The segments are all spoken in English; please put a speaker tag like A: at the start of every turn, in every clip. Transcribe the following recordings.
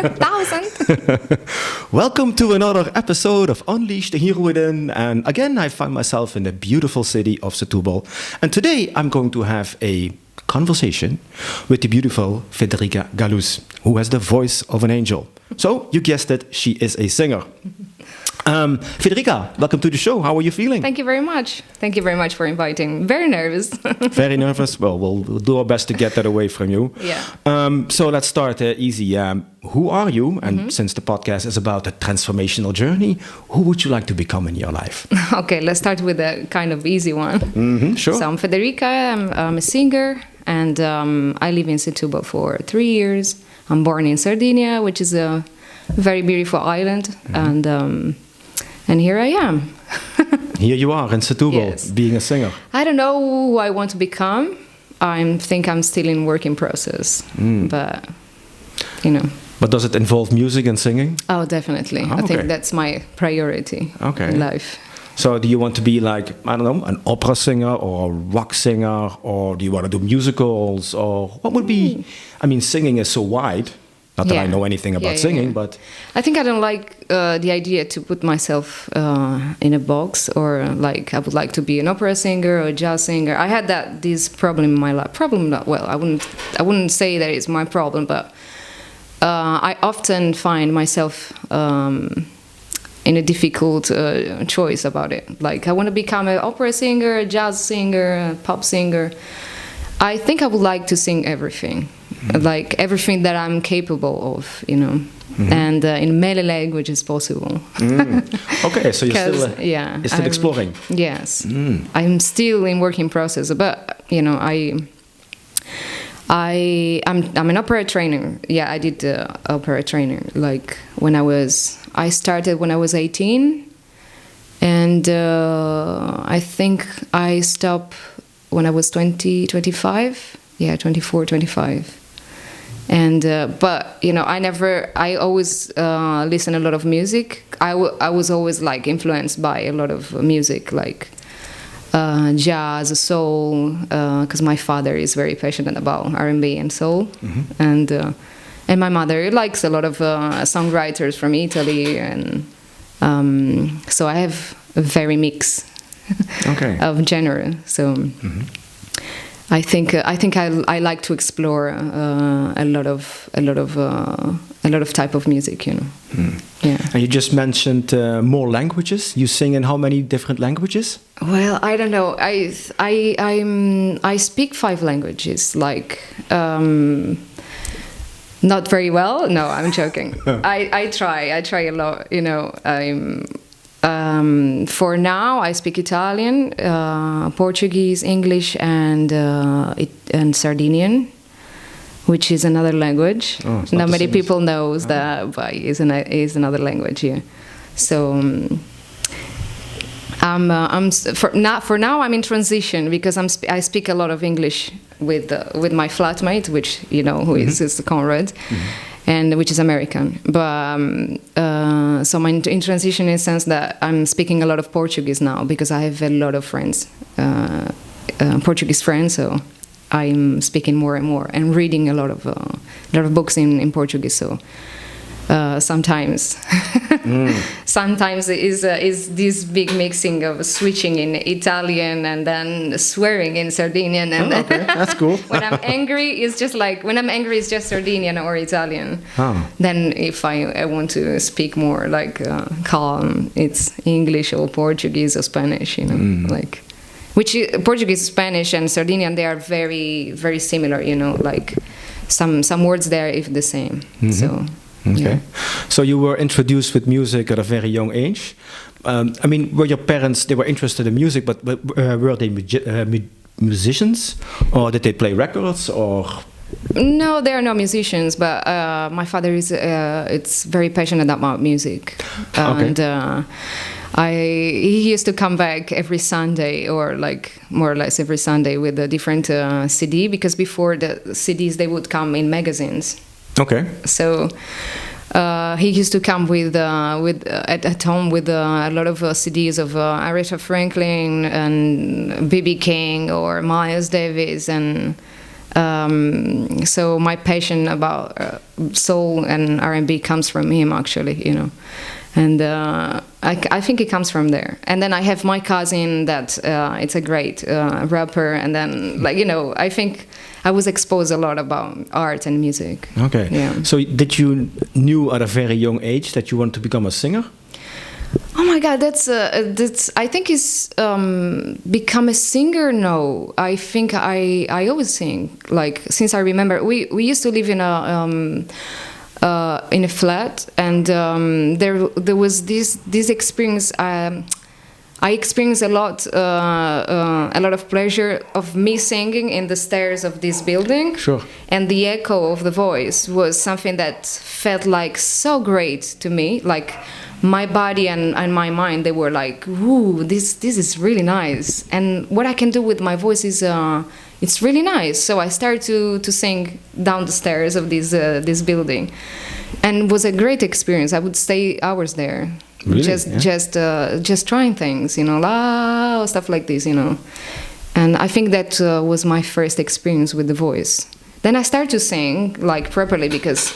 A: 1,000.
B: Welcome to another episode of Unleash the Hero Within. And again, I find myself in the beautiful city of Setúbal. And today I'm going to have a conversation with the beautiful Federica Gallus, who has the voice of an angel. So, you guessed it, she is a singer. Federica, welcome to the show. How are you feeling?
A: Thank you very much. Thank you very much for inviting. Very nervous.
B: Very nervous? Well, we'll do our best to get that away from you.
A: Yeah.
B: So let's start easy. Who are you? And since the podcast is about a transformational journey, who would you like to become in your life?
A: Okay, let's start with a kind of easy one.
B: Sure.
A: So I'm Federica, I'm a singer, and I live in Setúbal for 3 years. I'm born in Sardinia, which is a very beautiful island, and here I am.
B: Here you are in Setúbal,
A: Yes.
B: being a singer.
A: I don't know who I want to become. I think I'm still in working process, but you know.
B: But does it involve music and singing?
A: Oh, definitely.
B: Oh,
A: I think
B: okay.
A: that's my priority in life.
B: So do you want to be like, I don't know, an opera singer or a rock singer, or do you want to do musicals, or what would be, I mean, singing is so wide. Not that I know anything about singing, but...
A: I think I don't like the idea to put myself in a box, or like I would like to be an opera singer or a jazz singer. I had this problem in my life. I wouldn't say that it's my problem, but I often find myself in a difficult choice about it. Like, I want to become an opera singer, a jazz singer, a pop singer. I think I would like to sing everything. Like everything that I'm capable of, you know, and in many languages possible.
B: Okay, so you're still exploring.
A: Yes, I'm still in working process, but you know, I'm an opera trainer. Yeah, I did opera training. Like I started when I was 18, and I think I stopped when I was 25. Yeah, 24, 25. And but you know, I always listen a lot of music. I was always like influenced by a lot of music, like jazz, soul, because my father is very passionate about R&B and soul, and my mother likes a lot of songwriters from Italy, and so I have a very mix of genre. So. I think I like to explore a lot of type of music, you know. Yeah.
B: And you just mentioned more languages. You sing in how many different languages?
A: Well, I don't know. I speak 5 languages. Like not very well. No, I'm joking. I try a lot. You know. For now, I speak Italian, Portuguese, English, and Sardinian, which is another language. Not many people knows that, but is another language. Yeah. So for now I'm in transition, because I speak a lot of English with my flatmate, which you know who is Conrad. And which is American, but so I'm in transition in the sense that I'm speaking a lot of Portuguese now, because I have a lot of friends, Portuguese friends. So I'm speaking more and more, and reading a lot of books in Portuguese. So sometimes is this big mixing of switching in Italian and then swearing in Sardinian, and
B: okay, that's cool.
A: when I'm angry it's just Sardinian or Italian. Then if I want to speak more like calm, it's English or Portuguese or Spanish, you know. Like Portuguese, Spanish and Sardinian, they are very, very similar, you know, like some words there if the same. So
B: okay.
A: Yeah.
B: So you were introduced with music at a very young age. I mean, were your parents, they were interested in music, but were they musicians? Or did they play records? Or
A: No, they are not musicians, but my father is it's very passionate about music. And he used to come back every Sunday, or like more or less every Sunday, with a different CD, because before the CDs, they would come in magazines.
B: Okay.
A: So he used to come with at home with a lot of CDs of Aretha Franklin and B.B. King or Miles Davis and So my passion about soul and R&B comes from him, actually, you know. And I think it comes from there. And then I have my cousin that it's a great rapper. And then, like, you know, I think I was exposed a lot about art and music.
B: Okay.
A: Yeah.
B: So did you knew at a very young age that you want to become a singer?
A: Oh my God, that's I think it's become a singer. No, I think I always sing. Like, since I remember, we used to live in a flat, and there was this experience. I experienced a lot of pleasure of me singing in the stairs of this building.
B: Sure.
A: And the echo of the voice was something that felt like so great to me. Like, my body and my mind, they were like, ooh, this is really nice. And what I can do with my voice is, it's really nice. So I started to sing down the stairs of this building. And it was a great experience. I would stay hours there.
B: Really?
A: Just trying things, you know, stuff like this, you know. And I think that was my first experience with the voice. Then I started to sing, like, properly, because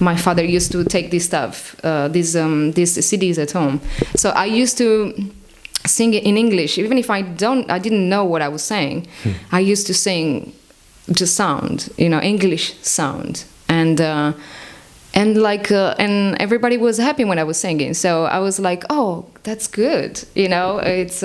A: my father used to take this stuff, these CDs at home. So I used to sing in English, even if I didn't know what I was saying. I used to sing just sound, you know, English sound, and everybody was happy when I was singing. So I was like, oh, that's good, you know. It's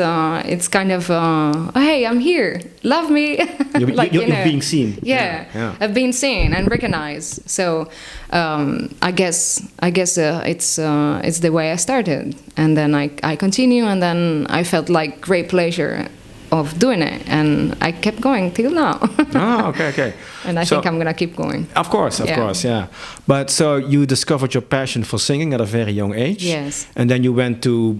A: kind of oh, hey, I'm here, love me.
B: You're being seen.
A: Yeah, I've been seen and recognized. So I guess it's the way I started, and then I continue, and then I felt like great pleasure of doing it, and I kept going till now.
B: Okay.
A: And I think I'm gonna keep going.
B: Of course, yeah. But so you discovered your passion for singing at a very young age.
A: Yes.
B: And then you went to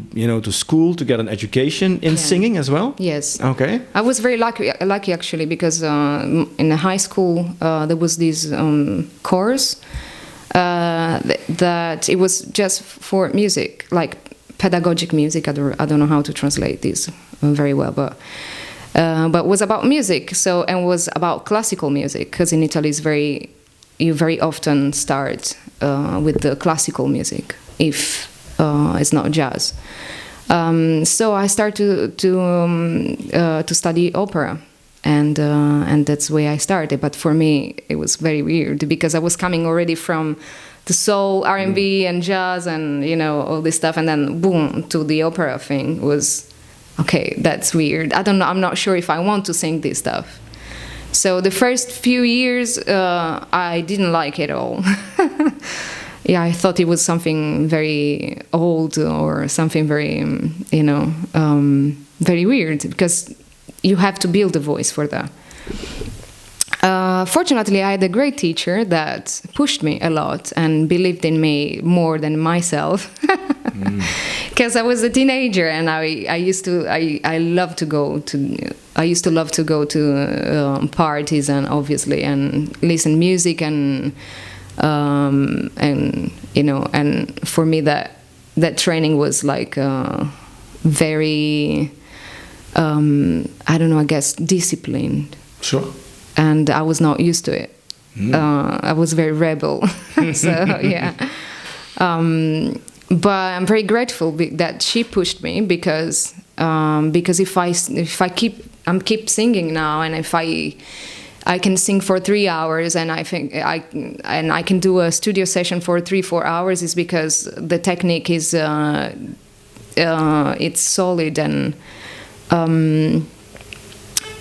B: school to get an education in singing as well.
A: Yes.
B: Okay.
A: I was very lucky actually, because in the high school there was this course that it was just for music, like pedagogic music. I don't know how to translate this very well, but was about music. So, and was about classical music, because in Italy you very often start with the classical music if it's not jazz. So I started to study opera, and that's the way I started. But for me, it was very weird, because I was coming already from the soul, R&B, and jazz, and, you know, all this stuff, and then boom, to the opera thing was, okay, that's weird. I don't know. I'm not sure if I want to sing this stuff. So the first few years, I didn't like it at all. Yeah, I thought it was something very old, or something very, you know, very weird, because you have to build a voice for that. Fortunately, I had a great teacher that pushed me a lot and believed in me more than myself. Because I was a teenager, and I used to love to go to parties, and obviously, and listen music, and you know, and for me that training was like very I don't know, I guess disciplined.
B: Sure.
A: And I was not used to it. I was very rebel. So yeah. But I'm very grateful that she pushed me, because if I keep singing now, and if I can sing for 3 hours, and I think I can do a studio session for 3-4 hours, is because the technique is it's solid, and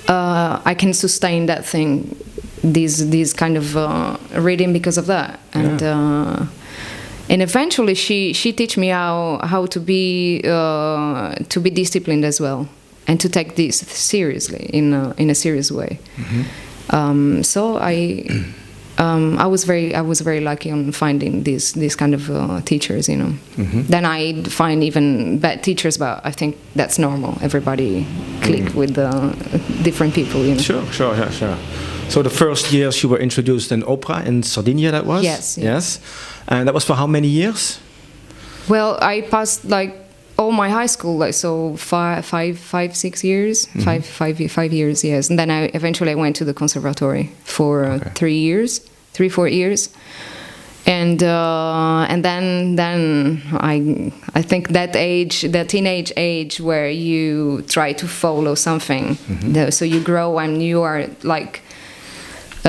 A: I can sustain that thing, these kind of rhythm, because of that. And eventually she teach me how to be disciplined as well, and to take this seriously in a serious way. Mm-hmm. So I was very lucky on finding these kind of teachers, you know. Mm-hmm. Then I find even bad teachers, but I think that's normal. Everybody click with different people, you know.
B: Sure. So the first years you were introduced in opera in Sardinia, that was?
A: Yes.
B: And that was for how many years?
A: Well, I passed like all my high school, like so 6 years, 5 years, yes. And then I eventually went to the conservatory for 4 years, and then I think that teenage age where you try to follow something, so you grow and you are like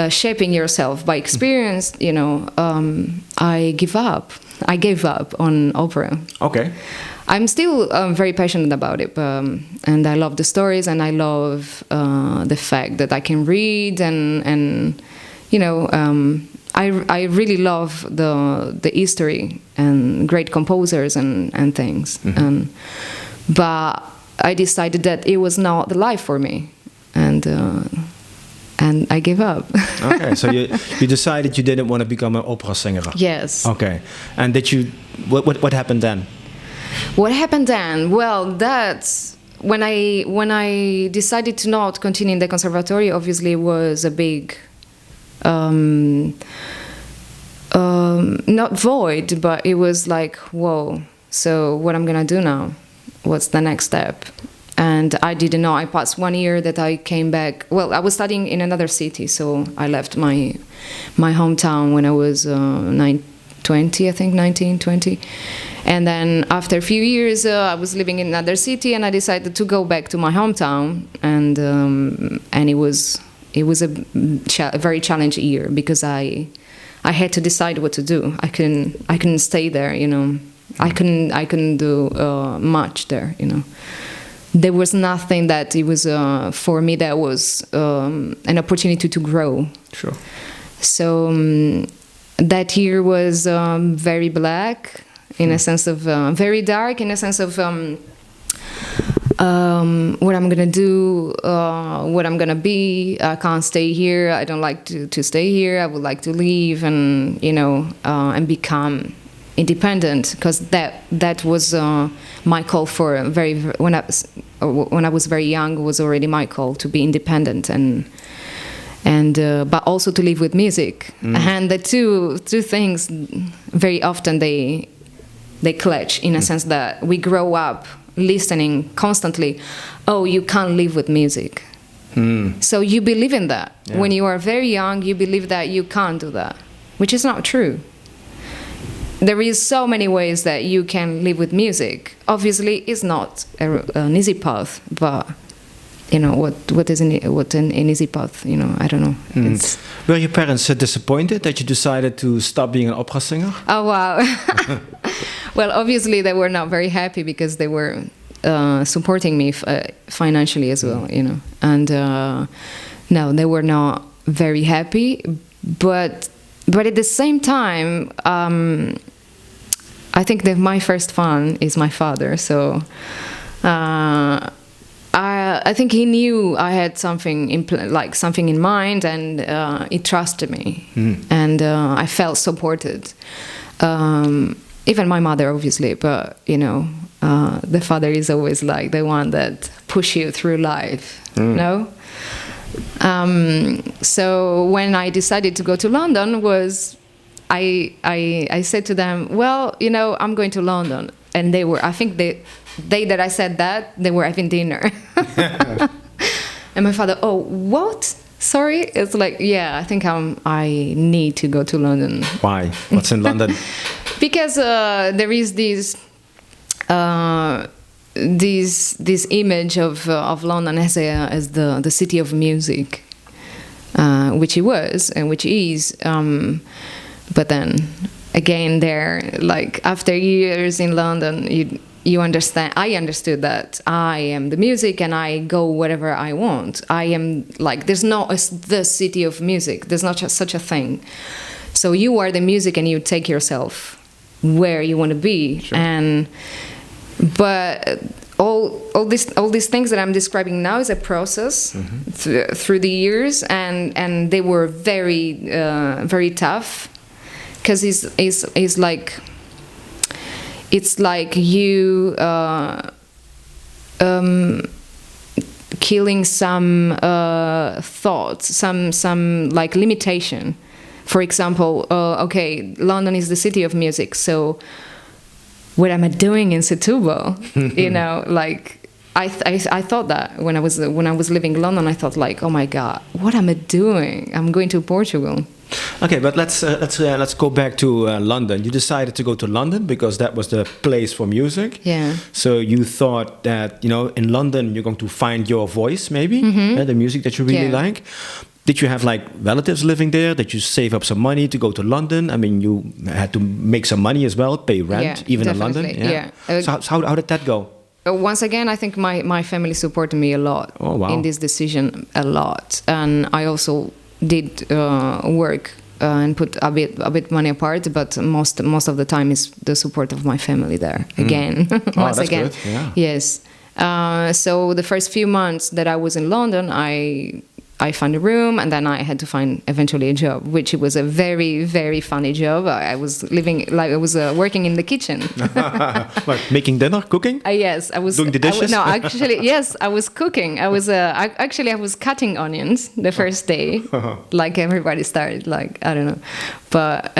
A: shaping yourself by experience. I gave up on opera.
B: Okay.
A: I'm still very passionate about it, and I love the stories, and I love the fact that I can read, and I really love the history and great composers and things. But I decided that it was not the life for me, and I gave up.
B: Okay, so you decided you didn't want to become an opera singer.
A: Yes.
B: Okay, and did you? What happened then?
A: What happened then? Well, that's when I decided to not continue in the conservatory. Obviously, it was a big, not void, but it was like, whoa. So what I'm gonna do now? What's the next step? And I didn't know. I passed 1 year that I came back. Well, I was studying in another city, so I left my hometown when I was 19, 20. And then after a few years, I was living in another city, and I decided to go back to my hometown. And it was a very challenging year because I had to decide what to do. I couldn't stay there, I couldn't do much there, There was nothing that it was for me that was an opportunity to grow.
B: Sure.
A: So that year was very black, in a sense of very dark, in a sense of what I'm gonna do, what I'm gonna be. I can't stay here. I don't like to stay here. I would like to leave and and become independent, because that was my call for when I was very young, was already my call to be independent and but also to live with music. And the two things very often they clash, in a sense that we grow up listening constantly, oh, you can't live with music. So you believe in that. Yeah. When you are very young, you believe that you can't do that, which is not true. There is so many ways that you can live with music. Obviously, it's not an easy path, but what an easy path? I don't know.
B: Were your parents disappointed that you decided to stop being an opera singer?
A: Oh wow! Well, obviously they were not very happy because they were supporting me financially as well. And no, they were not very happy. But at the same time, I think that my first fan is my father. So. I think he knew I had something in mind, and he trusted me, and I felt supported. Even my mother, obviously, but the father is always like the one that push you through life. No. So when I decided to go to London, I said to them, well, I'm going to London, and they were. I think they that I said that, they were having dinner. And my father, oh, what? Sorry? It's like, yeah, I think I need to go to London.
B: Why? What's in London?
A: Because there is this image of London as the city of music, which it was and which is. But then again, there, like after years in London, you understand. I understood that I am the music and I go wherever I want. I am like, there's not the city of music. There's not such a thing. So you are the music and you take yourself where you want to be. Sure. But all these things that I'm describing now is a process through the years, and they were very very tough, because it's like you killing some thoughts, some like limitation. For example, okay, London is the city of music, so what am I doing in Setúbal? You know, like I thought that when I was living in London, I thought like, oh my God, what am I doing? I'm going to Portugal.
B: Okay, but let's go back to London. You decided to go to London because that was the place for music.
A: Yeah.
B: So you thought that, you know, in London you're going to find your voice, maybe, the music that you really like. Did you have like relatives living there? Did you save up some money to go to London? I mean, you had to make some money as well, pay rent, even
A: definitely.
B: in London. Yeah. So how did that go?
A: Once again, I think my family supported me a lot in this decision, a lot, and I also did work and put a bit money apart, but most of the time is the support of my family there again. Once
B: that's
A: again,
B: good. Yeah.
A: Yes. So the first few months that I was in London, I found a room, and then I had to find eventually a job, which was a very, very funny job. I was working in the kitchen.
B: Like making dinner, cooking?
A: Yes, I was
B: doing the dishes.
A: Yes, I was cooking. I was cutting onions the first day, like everybody started. Like I don't know, but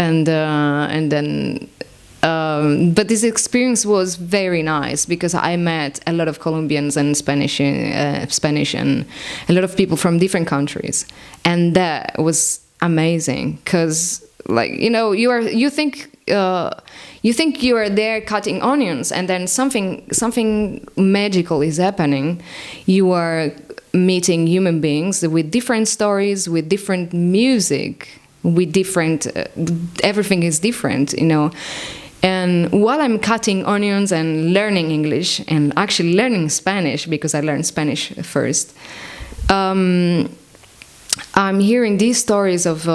A: but this experience was very nice because I met a lot of Colombians and Spanish and a lot of people from different countries, and that was amazing because, like, you know, you think you are there cutting onions, and then something magical is happening. You are meeting human beings with different stories, with different music, with different everything is different, you know. And while I'm cutting onions and learning English and actually learning Spanish, because I learned Spanish first, I'm hearing these stories of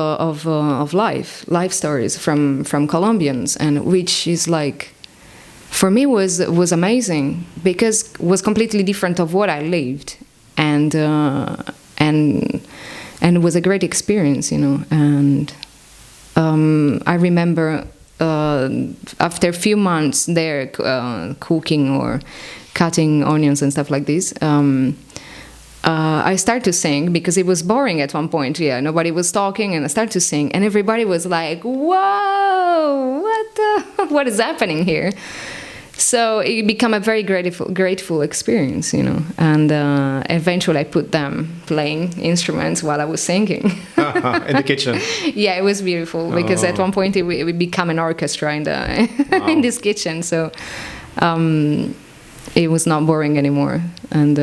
A: life stories from Colombians, and which is like, for me was amazing because it was completely different of what I lived, and it was a great experience, you know. And I remember. After a few months there cooking or cutting onions and stuff like this, I started to sing because it was boring at one point. Yeah, nobody was talking, and I started to sing, and everybody was like, "Whoa, what is happening here?" So it became a very grateful experience, you know. And eventually I put them playing instruments while I was singing.
B: In the kitchen.
A: Yeah, it was beautiful because at one point it became an orchestra in in this kitchen. So it was not boring anymore. And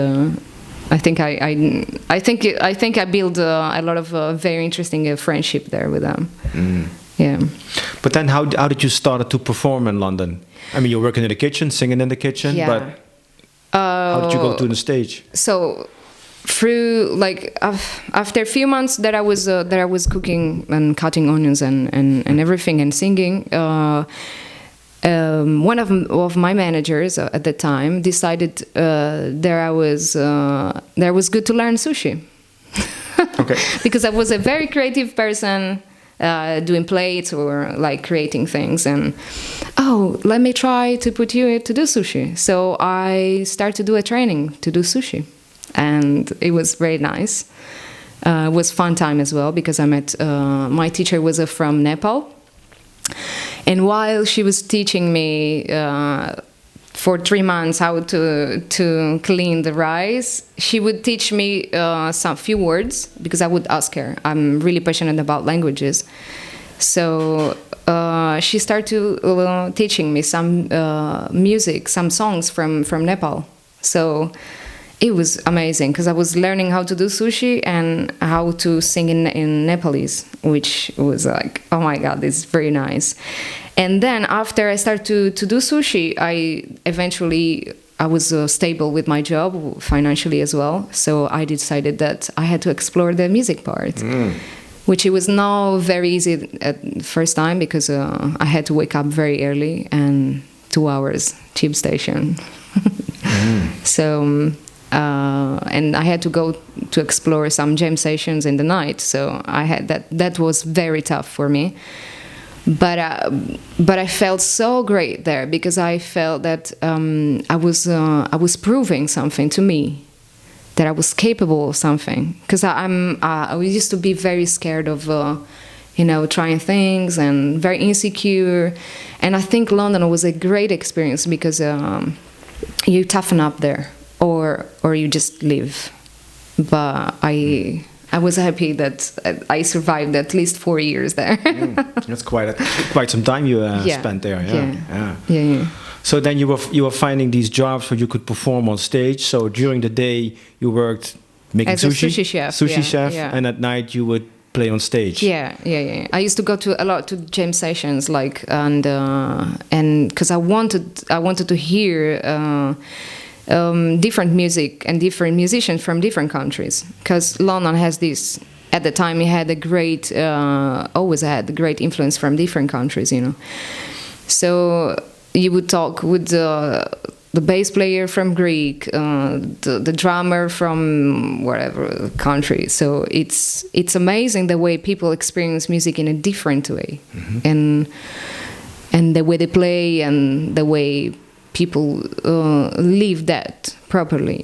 A: I think I built a lot of very interesting friendship there with them. Yeah.
B: But then how did you start to perform in London? I mean, you're working in the kitchen, singing in the kitchen, but how did you go to the stage?
A: So through, like, after a few months that I was cooking and cutting onions and everything and singing, one of my managers at the time decided there was good to learn sushi.
B: Okay.
A: Because I was a very creative person, doing plates or like creating things, and let me try to put you to do sushi. So I started to do a training to do sushi, and it was very nice. It was fun time as well because I met my teacher was from Nepal, and while she was teaching me for 3 months how to clean the rice, she would teach me some few words because I would ask her. I'm really passionate about languages, so she started to teaching me some music, some songs from Nepal. So it was amazing because I was learning how to do sushi and how to sing in Nepalese, which was like, oh my God, this is very nice. And then after I started to do sushi, I was stable with my job financially as well. So I decided that I had to explore the music part, which it was not very easy at the first time because I had to wake up very early and 2 hours tube station. So and I had to go to explore some jam sessions in the night. So I had that was very tough for me. But I felt so great there because I felt that I was proving something to me, that I was capable of something. Because I used to be very scared of trying things and very insecure. And I think London was a great experience because you toughen up there, or you just live. But I was happy that I survived at least 4 years there.
B: That's quite some time you spent there. Yeah. So then you were finding these jobs where you could perform on stage. So during the day you worked making
A: as a sushi chef,
B: and at night you would play on stage.
A: Yeah. I used to go a lot to jam sessions, and because I wanted to hear different music and different musicians from different countries. Because London has this. At the time, it had always had a great influence from different countries. So you would talk with the bass player from Greek, the drummer from whatever country. So it's amazing the way people experience music in a different way, and the way they play and the way people live that properly,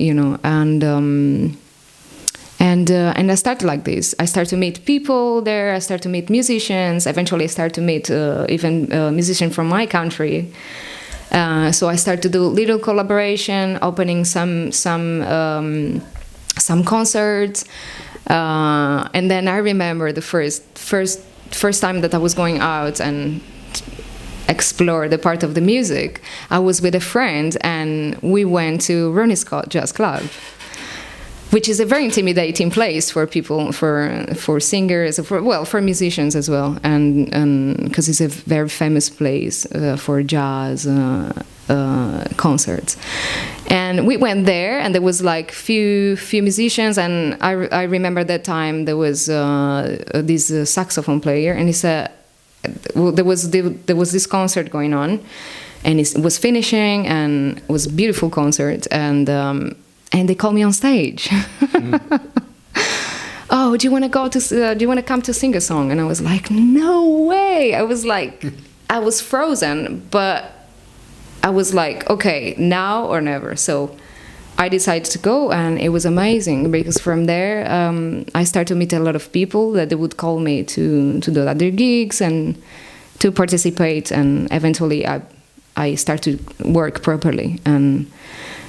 A: And I started like this. I started to meet people there. I started to meet musicians. Eventually, I started to meet even musicians from my country. So I started to do little collaboration, opening some concerts, and then I remember the first time that I was going out and explore the part of the music. I was with a friend, and we went to Ronnie Scott Jazz Club, which is a very intimidating place for people, for singers, for musicians as well, and because it's a very famous place for jazz concerts. And we went there, and there was like few musicians, and I remember that time there was this saxophone player, and he said, well, there was this concert going on, and it was finishing, and it was a beautiful concert, and they called me on stage. Oh, do you want to come to sing a song? And I was like, no way. I was frozen, but I was like, okay, now or never. So I decided to go, and it was amazing because from there I started to meet a lot of people that they would call me to do other gigs and to participate, and eventually I started to work properly, and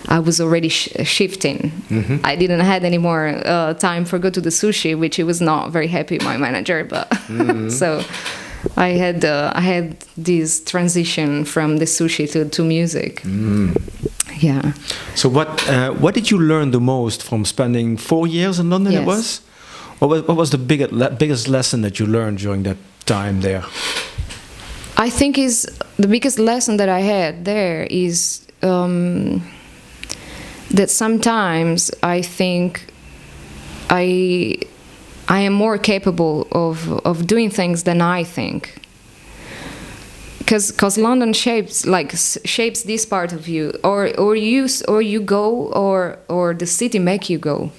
A: I was already shifting. I didn't have any more time for go to the sushi, which he was not very happy, my manager, but so I had this transition from the sushi to music. Yeah.
B: So what did you learn the most from spending 4 years in London?
A: Yes.
B: It was. What was the biggest lesson that you learned during that time there?
A: I think the biggest lesson that I had there is that sometimes I think I am more capable of doing things than I think. Because London shapes this part of you, or you go, or the city make you go.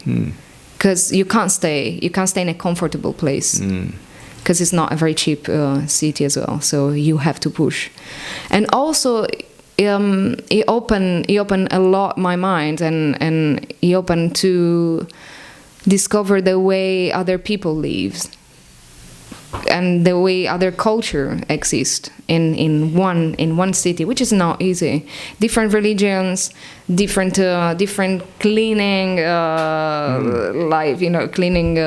A: Because you can't stay in a comfortable place. Because it's not a very cheap city as well, so you have to push. And also, it opened a lot my mind, and it opened to discover the way other people live, and the way other culture exists in one city, which is not easy. Different religions, different cleaning life, cleaning.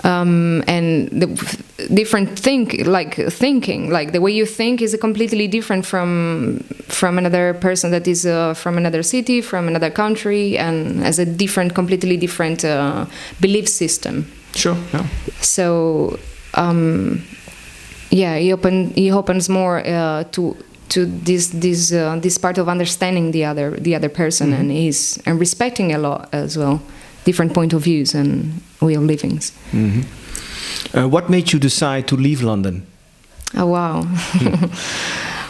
A: And the different thinking, like the way you think is completely different from another person that is from another city, from another country, and has a completely different belief system.
B: Sure. Yeah.
A: So he opens more to this part of understanding the other person, and respecting a lot as well. Different point of views and way of livings.
B: What made you decide to leave London?
A: Oh, wow.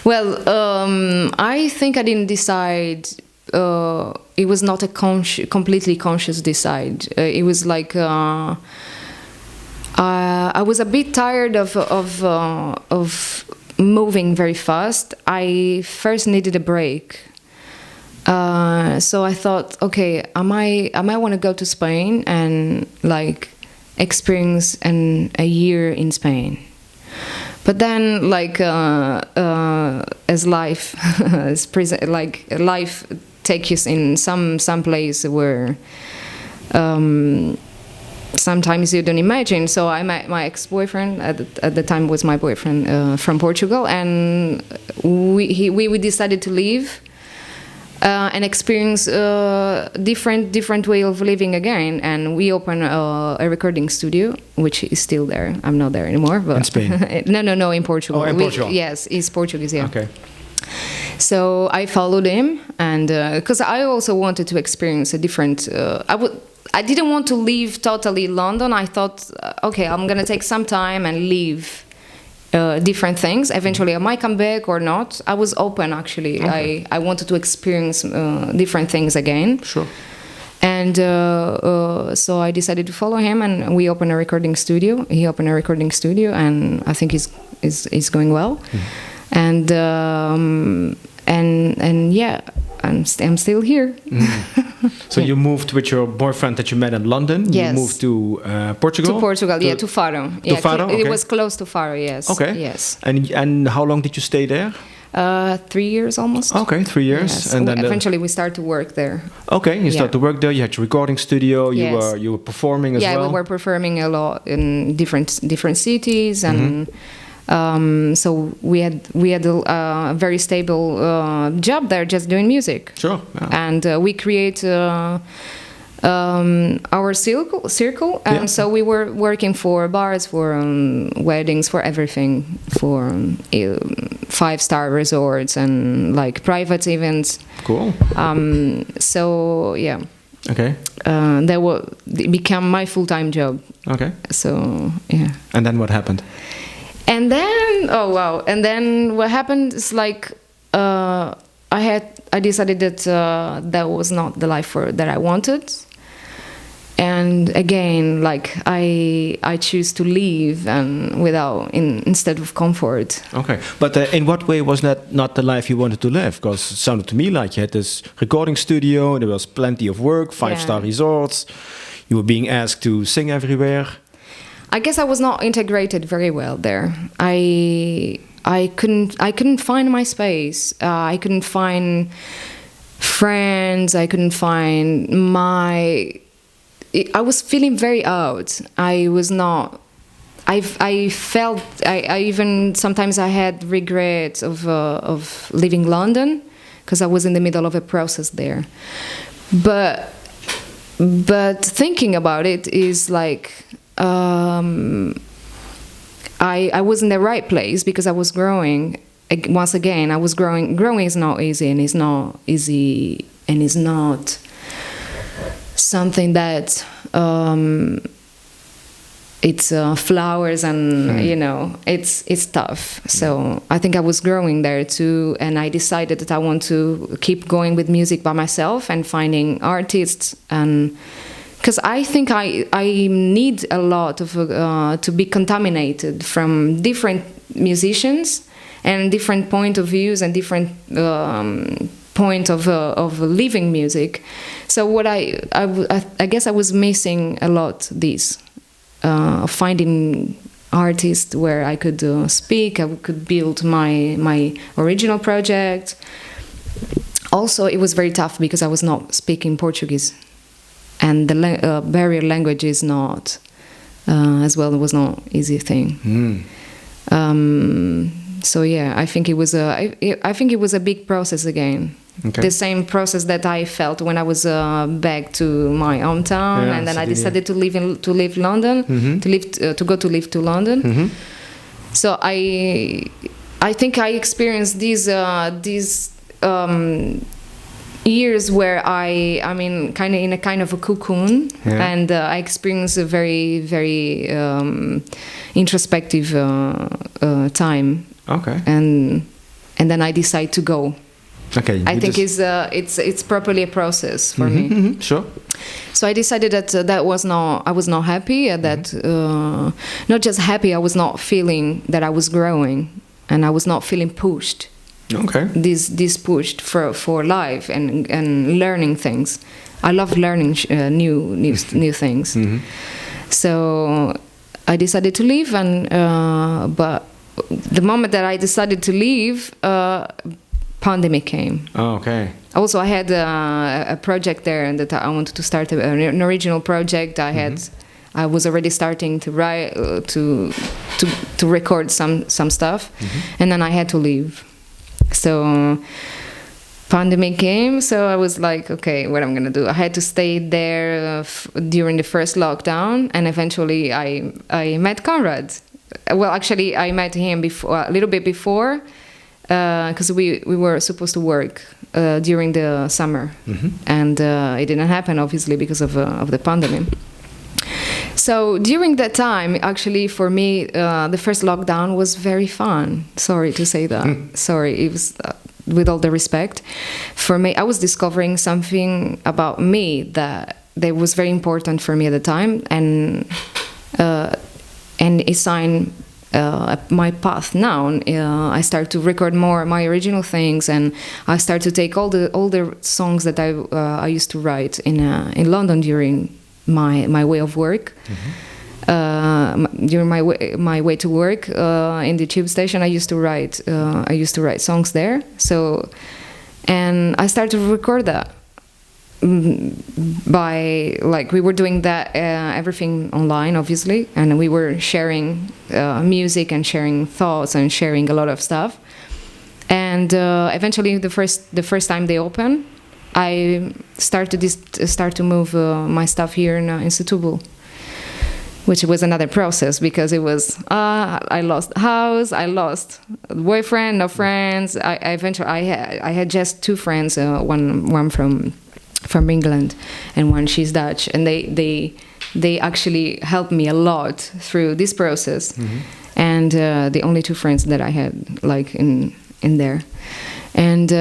A: Well, I think I didn't decide. It was not a completely conscious decide. It was like I was a bit tired of moving very fast. I first needed a break. So I thought, okay, I might want to go to Spain and experience a year in Spain. But then, like as life, life takes you in some place where sometimes you don't imagine. So I met my ex-boyfriend at the time was my boyfriend from Portugal, and we decided to leave and experience different way of living again. And we opened a recording studio, which is still there. I'm not there anymore. But
B: in Spain?
A: No, in Portugal.
B: Oh, in Portugal.
A: Yes, it's Portuguese. Yeah.
B: Okay.
A: So I followed him, and because I also wanted to experience a different. I didn't want to leave totally London. I thought, okay, I'm gonna take some time and leave different things. Eventually, I might come back or not. I was open, actually. Okay. I wanted to experience different things again.
B: Sure.
A: And so I decided to follow him, and we opened a recording studio. He opened a recording studio, and I think it's going well. And yeah, I'm still here.
B: So you moved with your boyfriend that you met in London.
A: Yes.
B: You moved to Portugal.
A: To Portugal, to Faro.
B: To Faro.
A: It was close to Faro. Yes.
B: Okay.
A: Yes.
B: And how long did you stay there?
A: 3 years almost.
B: Okay, 3 years.
A: Yes.
B: And then
A: eventually we started to work there.
B: Okay, you started to work there. You had your recording studio.
A: Yes.
B: You were performing as well.
A: Yeah, we were performing a lot in different cities, and so we had a very stable job there, just doing music.
B: Sure. Yeah.
A: And we create our circle, and so we were working for bars, for weddings, for everything, for 5-star resorts and like private events.
B: Cool.
A: So yeah.
B: Okay.
A: It became my full-time job.
B: Okay.
A: So yeah.
B: And then what happened?
A: And then and then what happened is like I decided that that was not the life that I wanted. And again, like I choose to leave and instead of comfort.
B: Okay, but in what way was that not the life you wanted to live? Because it sounded to me like you had this recording studio, there was plenty of work, 5-star resorts, you were being asked to sing everywhere.
A: I guess I was not integrated very well there. I couldn't find my space. I couldn't find friends. I couldn't find I was feeling very out. I was not. I felt. I even sometimes I had regrets of leaving London because I was in the middle of a process there. But thinking about it is like. I was in the right place because I was growing. Once again, I was growing. Growing is not easy, and it's not easy, and it's not something that it's flowers and it's tough. So I think I was growing there too, and I decided that I want to keep going with music by myself and finding artists and. Because I think I need a lot of to be contaminated from different musicians and different point of views and different point of living music. So what I guess I was missing a lot this finding artists where I could speak, I could build my original project. Also, it was very tough because I was not speaking Portuguese. And the barrier language is not as well. It was not easy thing. So yeah, I think it was a big process again. Okay. The same process that I felt when I was back to my hometown, and then I decided to live London, to go to live to London. So I think I experienced these years where I mean, kind of in a kind of a cocoon, and I experienced a very, very introspective time.
B: Okay.
A: And then I decide to go.
B: Okay.
A: I think it's properly a process for me.
B: Sure.
A: So I decided that I was not happy. That not just happy. I was not feeling that I was growing, and I was not feeling pushed.
B: Okay.
A: This pushed for life and learning things. I love learning new things. So I decided to leave, and but the moment that I decided to leave, pandemic came.
B: Oh, okay.
A: Also, I had a project there, and that I wanted to start an original project. I was already starting to write, to record some stuff, and then I had to leave. So pandemic came, so I was like, okay, what I'm gonna do? I had to stay there during the first lockdown, and eventually I met Conrad. Well, actually, I met him before, a little bit before, because we were supposed to work during the summer, and it didn't happen, obviously, because of the pandemic. So during that time, actually, for me, the first lockdown was very fun. Sorry to say that. Sorry, it was, with all the respect. For me, I was discovering something about me that was very important for me at the time, and it signed my path now. I start to record more my original things, and I start to take all the songs that I used to write in London during my way of work. During my way to work in the tube station, I used to write songs there. So, and I started to record that by, like, we were doing that everything online, obviously, and we were sharing music and sharing thoughts and sharing a lot of stuff. And eventually, the first time they opened, I started to move my stuff here in Setúbal, which was another process, because it was I lost house, I lost boyfriend, no friends. I had just two friends, one from England, and one, she's Dutch, and they actually helped me a lot through this process, and the only two friends that I had, like, in there. And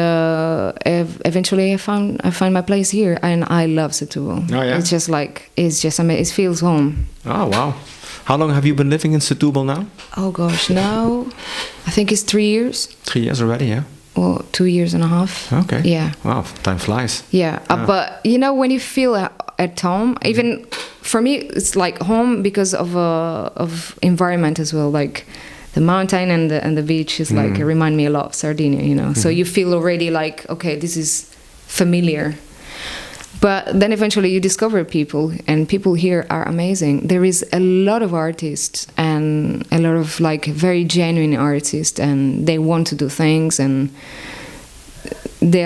A: eventually I found my place here, and I love Setúbal.
B: Oh, yeah?
A: It's just amazing. It feels home.
B: Oh, wow. How long have you been living in Setúbal now?
A: Oh gosh, now I think it's 3 years.
B: 3 years already, yeah?
A: Well, 2 years and a half.
B: Okay.
A: Yeah.
B: Wow, time flies.
A: Yeah, but you know, when you feel at home, even for me, it's like home because of environment as well, like. The mountain and the beach is like remind me a lot of Sardinia, you know. So you feel already like, okay, this is familiar. But then eventually you discover people, and people here are amazing. There is a lot of artists, and a lot of, like, very genuine artists, and they want to do things, and they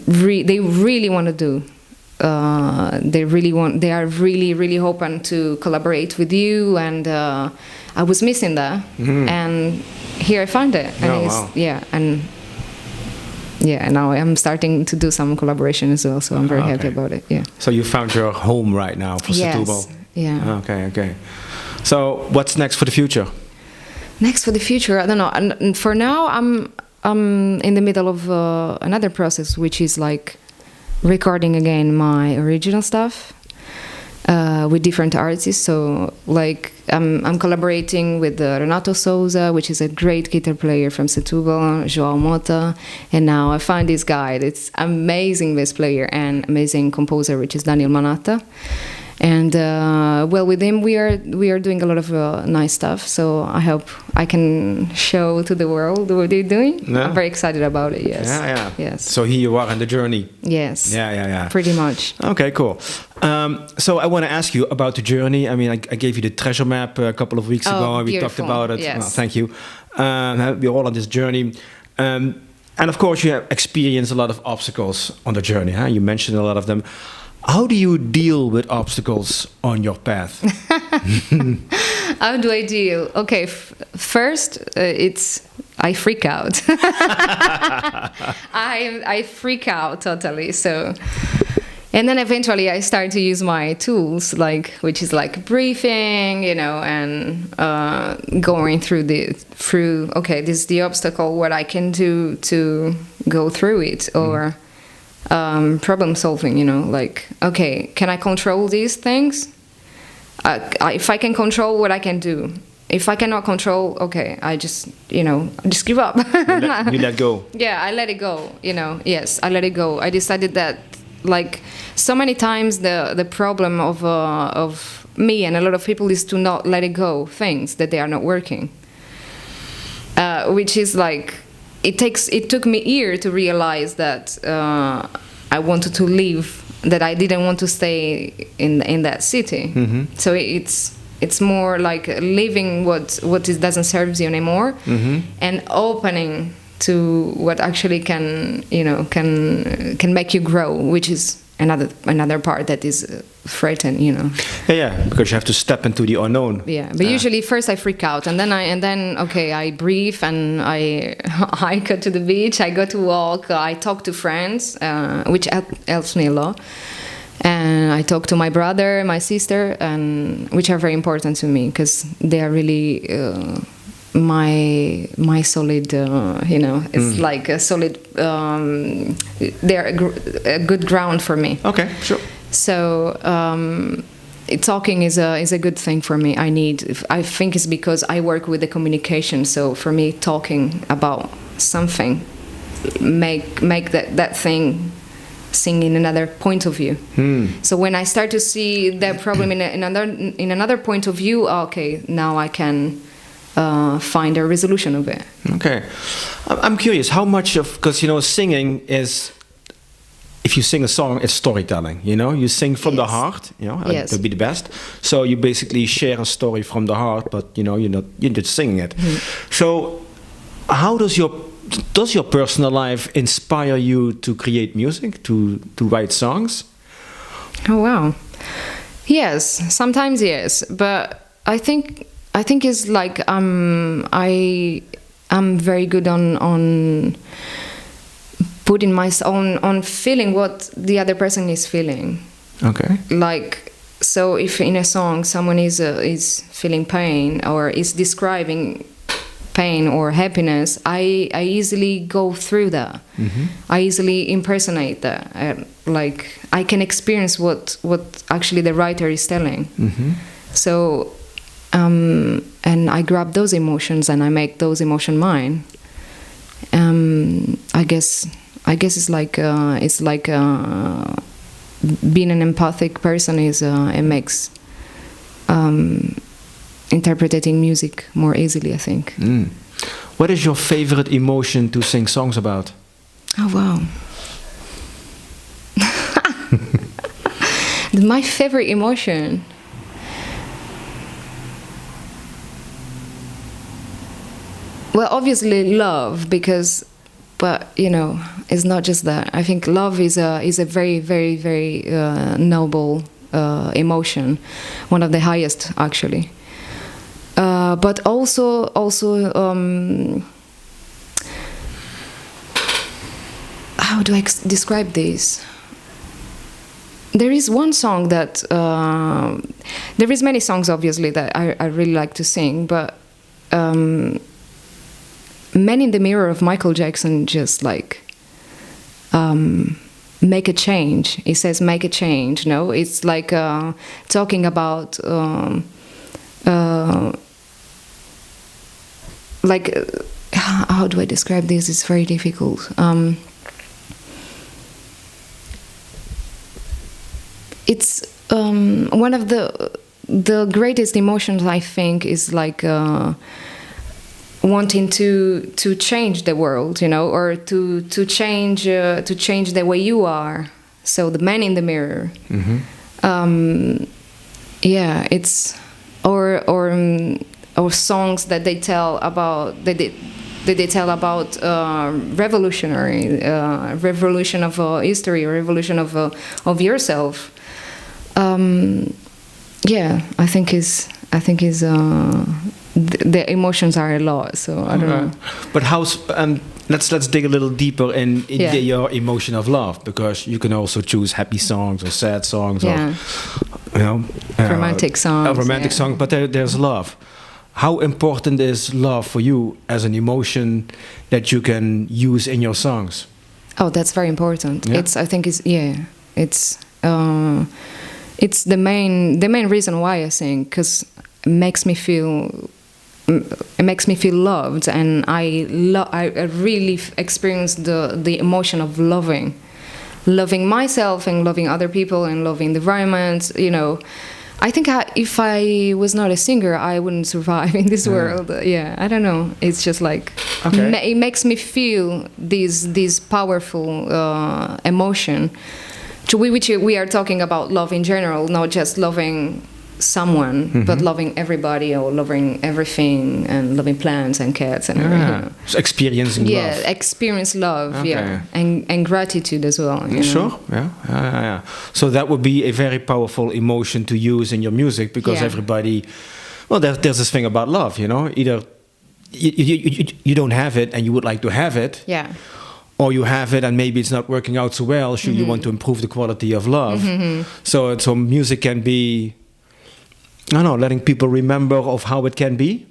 A: really want to do. They are really open to collaborate with you, and I was missing that, and here I found it, and and now I'm starting to do some collaboration as well, so I'm very happy about it. Yeah.
B: So you found your home right now for Setúbal.
A: Yeah.
B: Okay. So what's next for the future?
A: Next for the future, I don't know. And for now, I'm in the middle of another process, which is like recording again my original stuff with different artists. So, like, I'm collaborating with Renato Souza, which is a great guitar player from Setúbal, João Mota, and now I found this guy that's amazing bass player and amazing composer, which is Daniel Manata. And well, with him we are doing a lot of nice stuff. So I hope I can show to the world what they're doing. Yeah. I'm very excited about it. Yes.
B: Yeah.
A: Yes.
B: So here you are on the journey.
A: Yes.
B: Yeah.
A: Pretty much.
B: Okay, cool. So I want to ask you about the journey. I mean, I gave you the treasure map a couple of weeks ago, and we talked about it.
A: Yes.
B: Well, thank you. We're all on this journey. And of course, you have experienced a lot of obstacles on the journey. Huh? You mentioned a lot of them. How do you deal with obstacles on your path?
A: How do I deal? Okay, first, I freak out. I freak out totally. So, and then eventually I start to use my tools, which is like breathing, and going through. Okay, this is the obstacle. What I can do to go through it, or. Problem solving, okay, can I control these things? If I can control, what I can do. If I cannot control, okay, I just give up.
B: You let go.
A: Yeah, I let it go, yes, I let it go. I decided that, so many times the problem of me and a lot of people is to not let it go things that they are not working, which is like it took me years to realize that I wanted to leave, that I didn't want to stay in that city. So it's more like leaving what doesn't serve you anymore, and opening to what actually can make you grow, which is another part that is threatened,
B: Yeah, because you have to step into the unknown.
A: Yeah, but usually first I freak out, and then I breathe, and I go to the beach, I go to walk, I talk to friends, which helps me a lot. And I talk to my brother, my sister, and which are very important to me because they are really my solid. It's like a solid. They're a good ground for me.
B: Okay, sure.
A: So talking is a good thing for me. I think it's because I work with the communication. So for me, talking about something make that thing sing in another point of view. So when I start to see that problem in another point of view, okay, now I can find a resolution of it.
B: Okay, I'm curious how much of, because singing is, if you sing a song, it's storytelling. You sing from the heart.
A: Yes.
B: To be the best. So you basically share a story from the heart, but you're just singing it. So how does your personal life inspire you to create music, to write songs?
A: Oh wow, yes, sometimes yes, but I think it's like I'm very good on putting my on feeling what the other person is feeling.
B: Okay.
A: Like, so if in a song someone is feeling pain or is describing pain or happiness, I easily go through that. I easily impersonate that. Like I can experience what actually the writer is telling. So and I grab those emotions and I make those emotions mine. I guess it's like being an empathic person is it makes interpreting music more easily, I think.
B: What is your favorite emotion to sing songs about?
A: Oh wow. My favorite emotion. Well, obviously love, but it's not just that. I think love is a very, very, very noble emotion, one of the highest actually. But also, how do I describe this? There is one song that there is many songs obviously that I really like to sing, but Man in the Mirror of Michael Jackson just like make a change. It says make a change. No, it's like talking about like how do I describe this? It's very difficult. It's one of the greatest emotions, I think, is like wanting to change the world, or to change the way you are. So the man in the mirror. Yeah, it's or songs that they tell about revolution of history, or revolution of yourself. Yeah, I think the emotions are a lot. So I don't know.
B: But let's dig a little deeper in your emotion of love, because you can also choose happy songs or sad songs, or
A: romantic songs.
B: A romantic song, but there's love. How important is love for you as an emotion that you can use in your songs?
A: Oh, that's very important.
B: Yeah.
A: It's the main reason why I sing, because it makes me feel loved, and I really experience the emotion of loving myself and loving other people and loving the environment. I think if I was not a singer, I wouldn't survive in this world. Yeah, I don't know. It's just like it makes me feel this powerful emotion, which we are talking about love in general, not just loving someone, but loving everybody or loving everything and loving plants and cats and everything.
B: So experiencing love.
A: Yeah, experience love. Yeah, and gratitude as well.
B: Sure. Yeah. So that would be a very powerful emotion to use in your music because everybody. Well, there's this thing about love, Either you don't have it and you would like to have it.
A: Yeah.
B: Or you have it and maybe it's not working out so well. So you want to improve the quality of love. So music can be. I don't know, letting people remember of how it can be.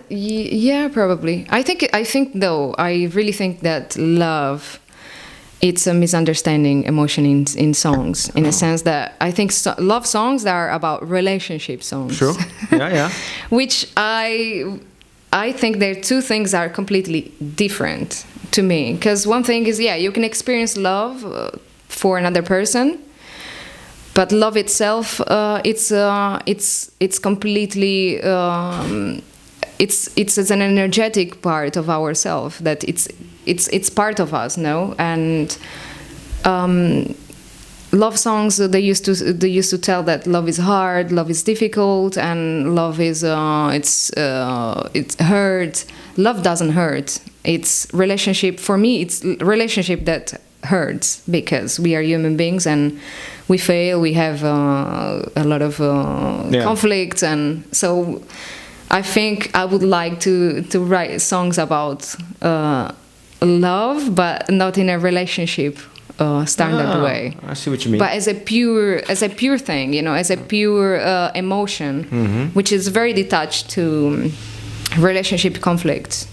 A: Yeah, probably. I think though, I really think that love, it's a misunderstanding emotion in songs, in a sense that I think love songs are about relationship songs.
B: Sure. Yeah.
A: Which I think there two things are completely different to me. Because one thing is, you can experience love for another person. But love itself, it's completely, it's an energetic part of ourselves that it's part of us, no? And love songs they used to tell that love is hard, love is difficult, and love is it's hurt. Love doesn't hurt. It's relationship. For me, it's relationship that hurts because we are human beings and we fail, we have a lot of conflicts, and so I think I would like to write songs about love, but not in a relationship standard way.
B: I see what you mean.
A: But as a pure thing, as a pure emotion, which is very detached to relationship conflicts.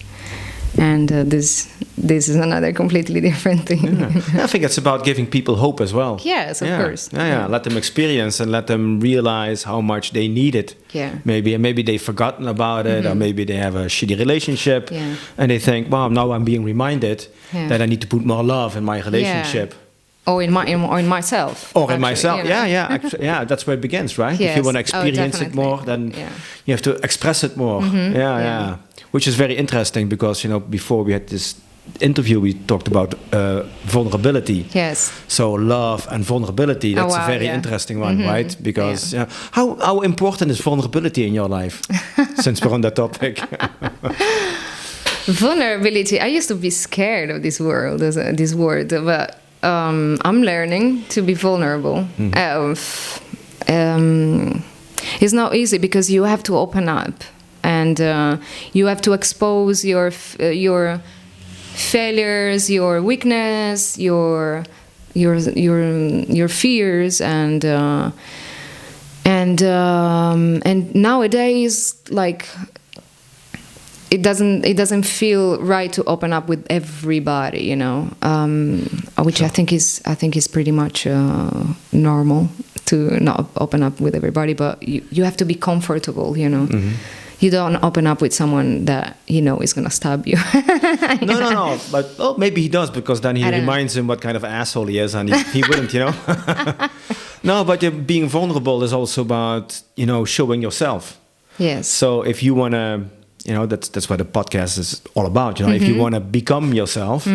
A: And this is another completely different thing.
B: I think it's about giving people hope as well.
A: Yes, of course.
B: Yeah. Let them experience and let them realize how much they need it.
A: Yeah.
B: Maybe they've forgotten about it, or maybe they have a shitty relationship, and they think, "Wow, now I'm being reminded that I need to put more love in my relationship."
A: Or in myself.
B: Or in myself. Yeah. That's where it begins, right?
A: Yes.
B: If you want to experience it more, then you have to express it more. Yeah. Which is very interesting because, before we had this interview, we talked about vulnerability.
A: Yes.
B: So love and vulnerability, that's a very interesting one, right? Because how important is vulnerability in your life? Since we're on that topic.
A: Vulnerability. I used to be scared of this word, but I'm learning to be vulnerable. It's not easy because you have to open up. And you have to expose your failures, your weakness, your fears, and nowadays, like it doesn't feel right to open up with everybody, which I think is pretty much normal to not open up with everybody, but you have to be comfortable, You don't open up with someone that is going to stab you.
B: No. But maybe he does, because then he reminds him what kind of asshole he is, and he wouldn't, No, but being vulnerable is also about, showing yourself.
A: Yes.
B: So if you want to, that's what the podcast is all about. If you want to become yourself,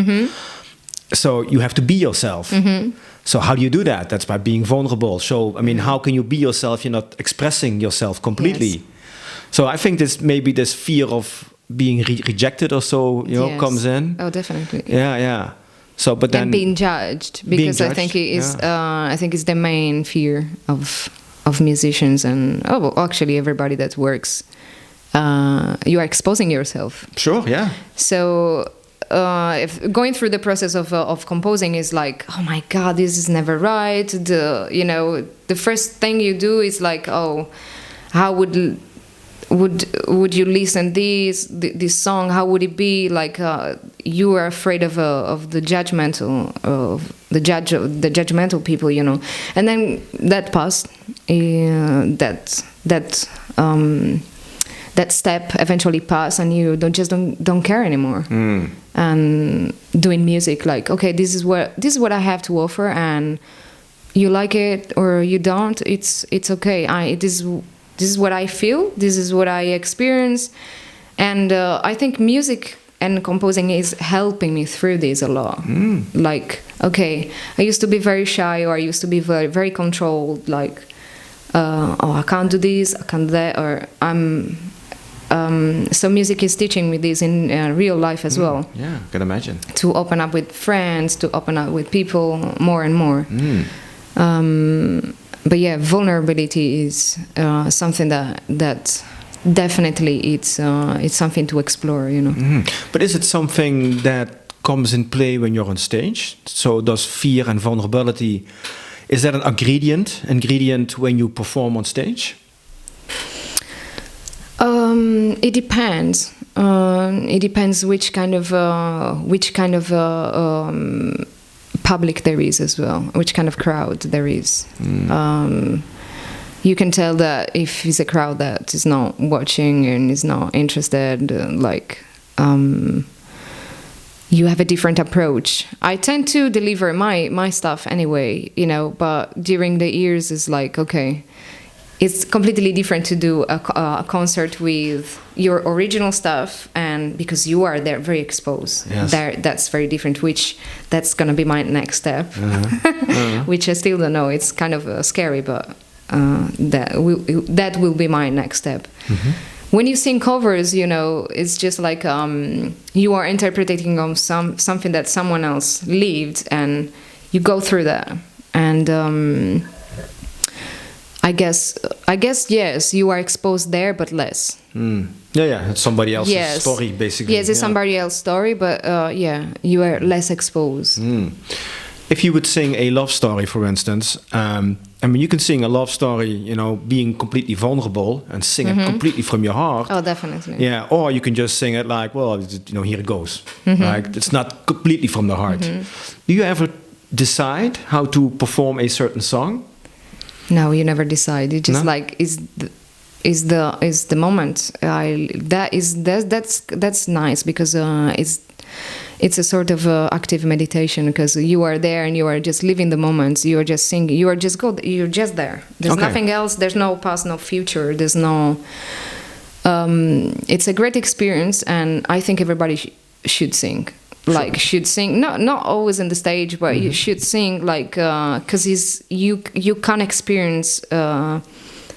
B: so you have to be yourself. So how do you do that? That's by being vulnerable. So, how can you be yourself? You're not expressing yourself completely. Yes. So I think this fear of being rejected or so, comes in.
A: Oh, definitely.
B: Yeah. So, but then
A: and being judged, because I think it is. I think it's the main fear of musicians and actually everybody that works. You are exposing yourself.
B: Sure. Yeah.
A: So. If going through the process of composing is like, oh my God, this is never right. The first thing you do is like, how would you listen this song? How would it be? Like you are afraid of the judgmental people, And then that passed. That step eventually passed, and you don't care anymore. And doing music, like, okay, this is what I have to offer, and you like it or you don't, it's okay. This is what I feel, this is what I experience, and I think music and composing is helping me through this a lot. Like, okay, I used to be very shy, or I used to be very, very controlled, like, I can't do this, I can't do that, or so music is teaching me this in real life as well.
B: Yeah, I can imagine.
A: To open up with friends, to open up with people more and more. But yeah, vulnerability is something that definitely it's something to explore, you know.
B: But is it something that comes in play when you're on stage? So does fear and vulnerability, is that an ingredient when you perform on stage?
A: It depends. It depends which kind of public there is as well, which kind of crowd there is. You can tell that if it's a crowd that is not watching and is not interested, you have a different approach. I tend to deliver my stuff anyway, you know, but during the years it's like, okay, it's completely different to do a concert with your original stuff, and because you are there very exposed.
B: Yes.
A: That's very different, which that's going to be my next step, which I still don't know. It's kind of scary, but that will be my next step. When you sing covers, you know, it's just like you are interpreting on something that someone else lived, and you go through that. And I guess yes, you are exposed there, but less.
B: Yeah, it's somebody else's story, basically.
A: Yes, it's somebody else's story, but you are less exposed.
B: If you would sing a love story, for instance, I mean, you can sing a love story, you know, being completely vulnerable and sing it completely from your heart.
A: Oh, definitely.
B: Yeah, or you can just sing it like, well, you know, here it goes. Like, it's not completely from the heart. Do you ever decide how to perform a certain song?
A: No, you never decide. You just like is the moment. That's nice, because it's a sort of active meditation, because you are there and you are just living the moments. You are just singing. You're just there. There's nothing else. There's no past, no future. There's no. It's a great experience, and I think everybody should sing. Like, should sing, not always in the stage, but you should sing, like, because you can't experience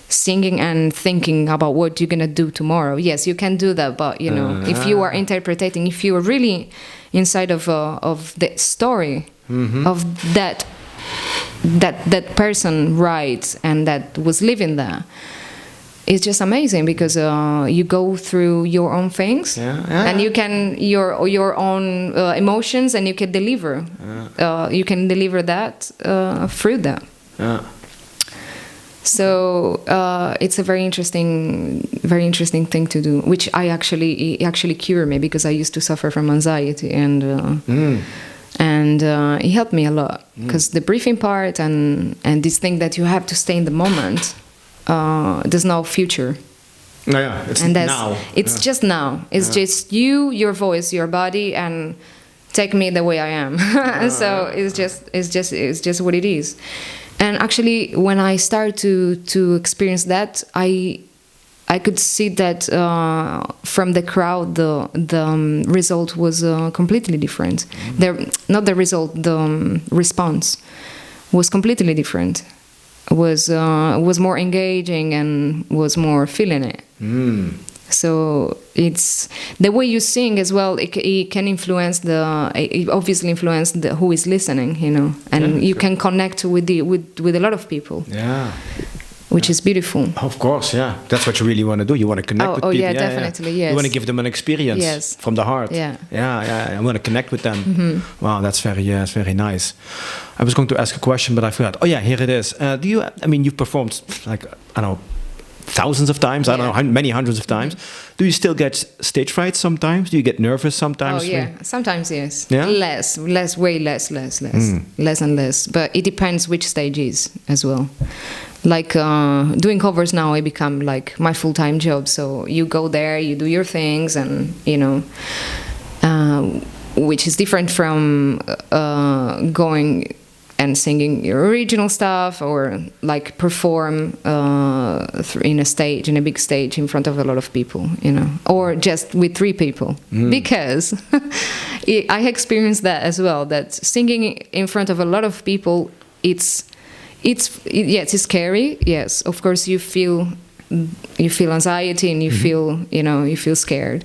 A: singing and thinking about what you're gonna do tomorrow. Yes, you can do that, but you know, if you are interpreting, if you are really inside of the story of that person, right, and that was living there. It's just amazing, because you go through your own things, and you can your own emotions, and you can deliver. You can deliver that through that. So it's a very interesting thing to do, which it actually cured me, because I used to suffer from anxiety, and it helped me a lot, because the breathing part and this thing that you have to stay in the moment. There's no future.
B: It's now.
A: It's just now. It's just you, your voice, your body, and take me the way I am. So it's just what it is. And actually, when I started to experience that, I could see that from the crowd, the result was completely different. Not the result, the response was completely different. Was more engaging and was more feeling it. So it's the way you sing as well. It can influence it obviously influence who is listening, you know, and you can connect with a lot of people. Yeah. Which is beautiful.
B: Of course, yeah. That's what you really want to do. You want to connect with people.
A: Oh, yeah, definitely, yes.
B: You want to give them an experience from the heart.
A: Yeah.
B: I want to connect with them. Wow, that's very nice. I was going to ask a question, but I forgot. Oh, yeah, here it is. You've performed, like, I don't know, thousands of times. I don't know, many hundreds of times. Do you still get stage fright sometimes? Do you get nervous sometimes?
A: Oh, yeah. Sometimes, yes.
B: Yeah?
A: Way less. Less and less. But it depends which stage is as well. Like doing covers now, it become like my full-time job. So you go there, you do your things, and you know, which is different from going and singing your original stuff, or like perform in a big stage in front of a lot of people, or just with 3 people. Because I experienced that as well, that singing in front of a lot of people, it's scary. Yes, of course you feel anxiety, and you feel scared.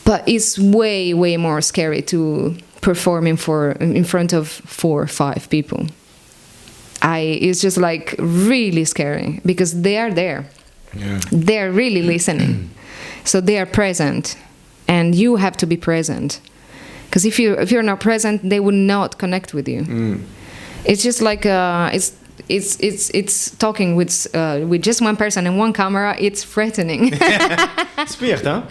A: But it's way, way more scary to perform in front of 4 or 5 people. It's just like really scary, because they are there. Yeah. They're really listening. So they are present, and you have to be present. Because if you're not present, they will not connect with you. It's just like it's talking with just one person and one camera. It's threatening.
B: It's weird, huh?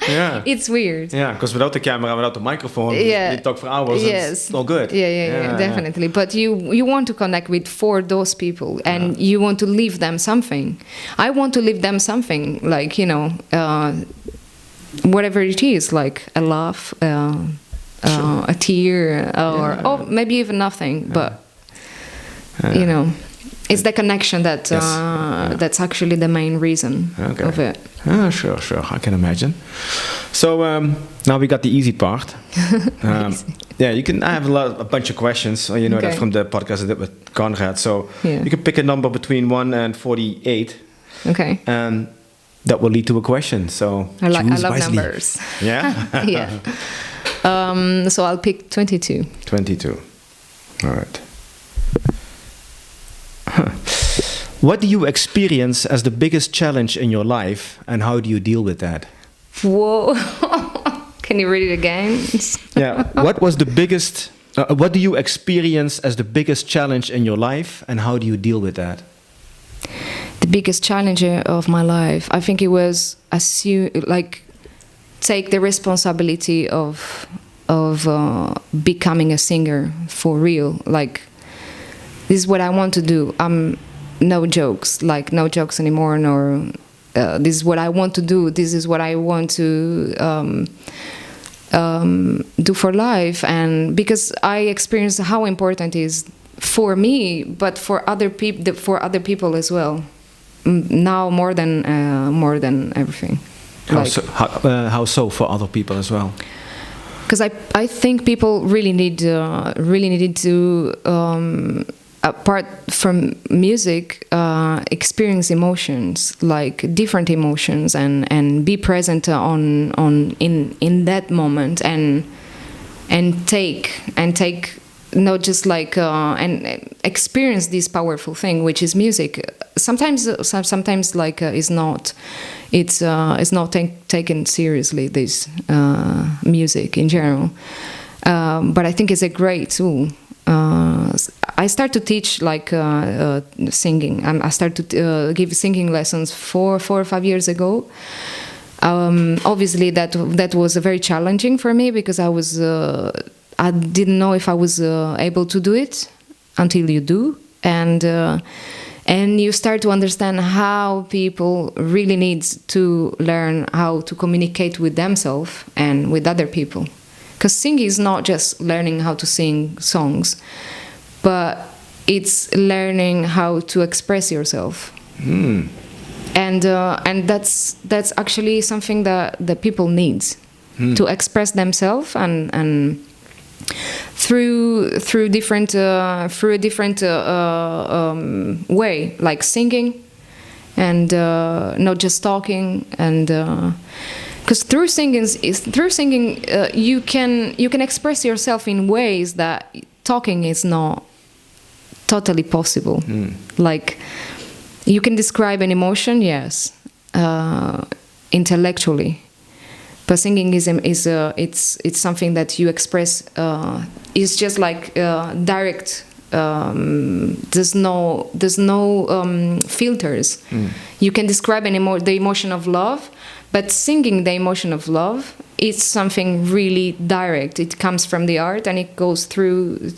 B: Yeah.
A: It's weird.
B: Yeah, because without the camera, without the microphone, you talk for hours. Yes. It's all good.
A: Yeah, definitely. Yeah. But you want to connect for those people, and you want to leave them something. I want to leave them something, like whatever it is, like a laugh, a tear, or maybe even nothing. But it's the connection that that's actually the main reason of it.
B: Sure. I can imagine. So now we got the easy part. You can. I have a bunch of questions. That from the podcast I did with Conrad. So you can pick a number between 1 and 48.
A: Okay.
B: And that will lead to a question. So
A: I love
B: wisely.
A: numbers.
B: Yeah.
A: Yeah. So I'll pick 22.
B: 22. All right. What do you experience as the biggest challenge in your life, and how do you deal with that?
A: Whoa. Can you read it again?
B: Yeah. What do you experience as the biggest challenge in your life, and how do you deal with that?
A: The biggest challenge of my life, I think it was take the responsibility of becoming a singer for real. Like, this is what I want to do. No jokes anymore. Nor this is what I want to do. This is what I want to do for life. And because I experienced how important it is for me, but for other people as well. Now more than everything.
B: How so for other people as well?
A: Because I think people really needed to apart from music, experience emotions, like different emotions, and be present in that moment, and take not just like and experience this powerful thing, which is music. Sometimes like it's not taken seriously, this music in general, but I think it's a great tool. I start to teach like singing. I started to give singing lessons 4 or 5 years ago. Obviously, that was very challenging for me, because I didn't know if I was able to do it until you do, and you start to understand how people really need to learn how to communicate with themselves and with other people. Because singing is not just learning how to sing songs, but it's learning how to express yourself. And that's actually something that people need, to express themselves, and through a different way, like singing, and not just talking, and because through singing you can express yourself in ways that talking is not totally possible. Like, you can describe an emotion, yes, intellectually, but singing is it's something that you express. It's just like direct. There's no filters. You can describe the emotion of love, but singing the emotion of love is something really direct. It comes from the heart, and it goes through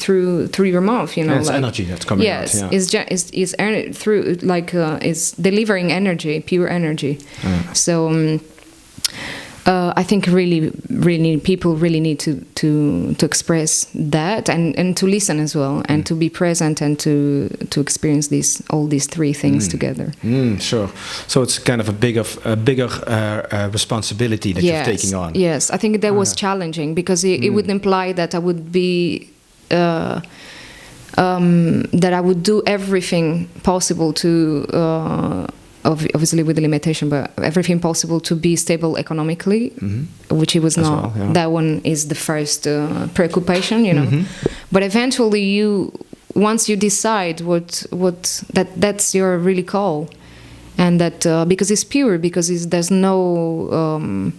A: your mouth.
B: It's energy that's coming out.
A: Yes, it's through, like it's delivering energy, pure energy. So I think people really need to express that and to listen as well, and to be present, and to experience all these three things together.
B: Sure. So it's kind of a bigger responsibility that you're taking on.
A: Yes, I think that was challenging, because it would imply that I would be that I would do everything possible to. Obviously with the limitation, but everything possible to be stable economically, which it was not.
B: Well, yeah.
A: That one is the first preoccupation, you know. But eventually, once you decide that's your really call, and that because it's pure, because there's no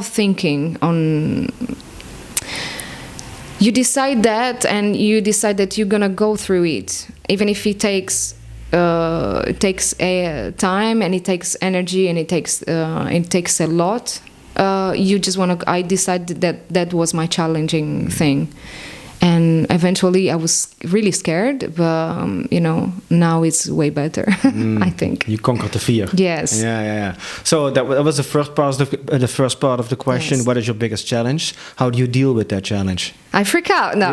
A: thinking on. You decide that, and you decide that you're gonna go through it, even if it takes a time, and it takes energy, and it takes a lot. You just wanna. I decided that was my challenging thing, and eventually I was really scared, but now it's way better. I think
B: you conquered the fear.
A: Yes.
B: Yeah. So that was the first part of the question.
A: Yes.
B: What is your biggest challenge? How do you deal with that challenge?
A: I freak out. No.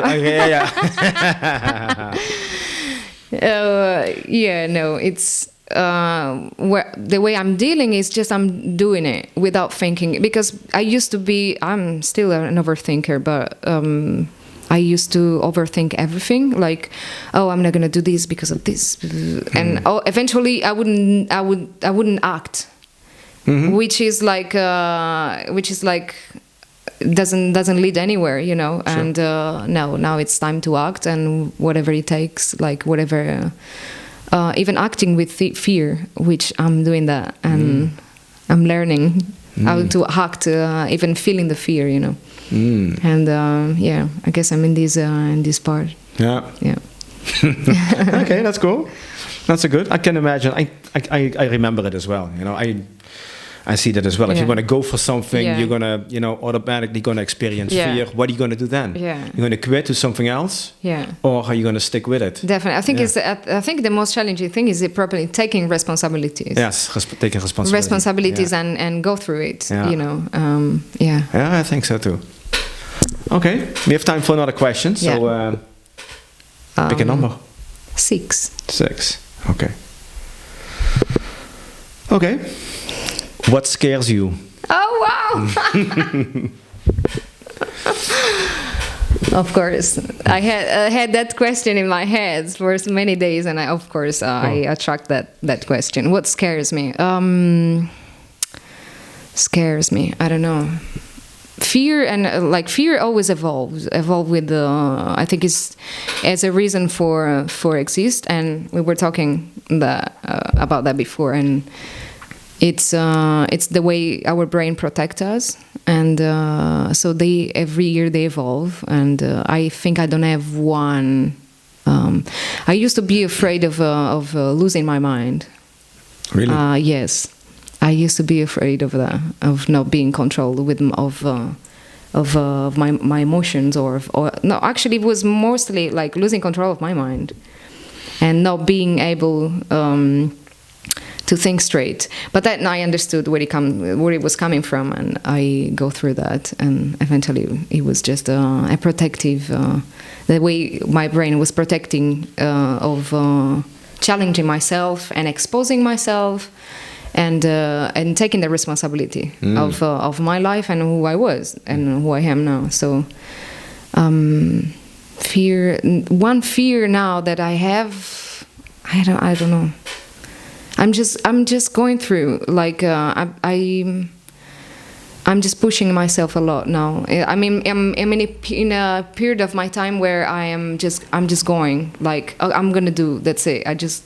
B: Yeah.
A: No. It's the way I'm dealing is just I'm doing it without thinking, because I'm still an overthinker, but. I used to overthink everything, like, oh, I'm not gonna do this because of this, and eventually I wouldn't act, which is like doesn't lead anywhere, you know. Sure. And now it's time to act, and whatever it takes, like whatever, even acting with fear, which I'm doing that, and I'm learning how to act, even feeling the fear, you know. And I guess I'm in this part. Yeah. Okay, that's cool. That's good. I can imagine. I remember it as well. You know, I see that as well. If you're going to go for something, you're going to, automatically going to experience fear. What are you going to do then? Yeah. You're going to quit to something else? Yeah. Or are you going to stick with it? Definitely. I think the most challenging thing is properly taking responsibilities.
B: Yes, taking responsibilities.
A: And go through it, you know.
B: Yeah, I think so too. Okay, we have time for another question. So pick a number.
A: 6.
B: 6. Okay. What scares you?
A: Oh, wow! Of course, I had that question in my head for many days, and I attract that question. What scares me? Scares me. I don't know. Fear, and fear always evolve with the. I think is as a reason for exist, and we were talking about that before, and. It's the way our brain protects us, and so every year they evolve, and I think I don't have one. I used to be afraid of losing my mind.
B: Really?
A: Yes, I used to be afraid of that, of not being controlled of my emotions, or no. Actually, it was mostly like losing control of my mind, and not being able. To think straight, but then I understood where it was coming from, and I go through that, and eventually it was just a protective, the way my brain was protecting of challenging myself and exposing myself, and taking the responsibility of my life and who I was and who I am now. So one fear now that I have, I don't know. I'm just going through, like I'm just pushing myself a lot now. I mean, I'm in a period of my time where I'm just going, like, I'm gonna do, that's it. I just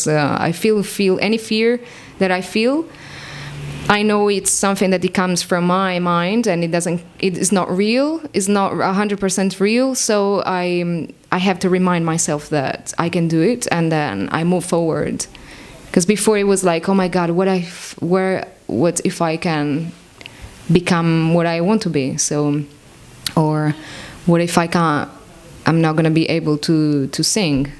A: I feel any fear that I feel. I know it's something that it comes from my mind, and it is not real. It's not 100% real. So I have to remind myself that I can do it, and then I move forward. Because before it was like, oh my God, what if I can become what I want to be? So, or what if I can't? I'm not gonna be able to sing.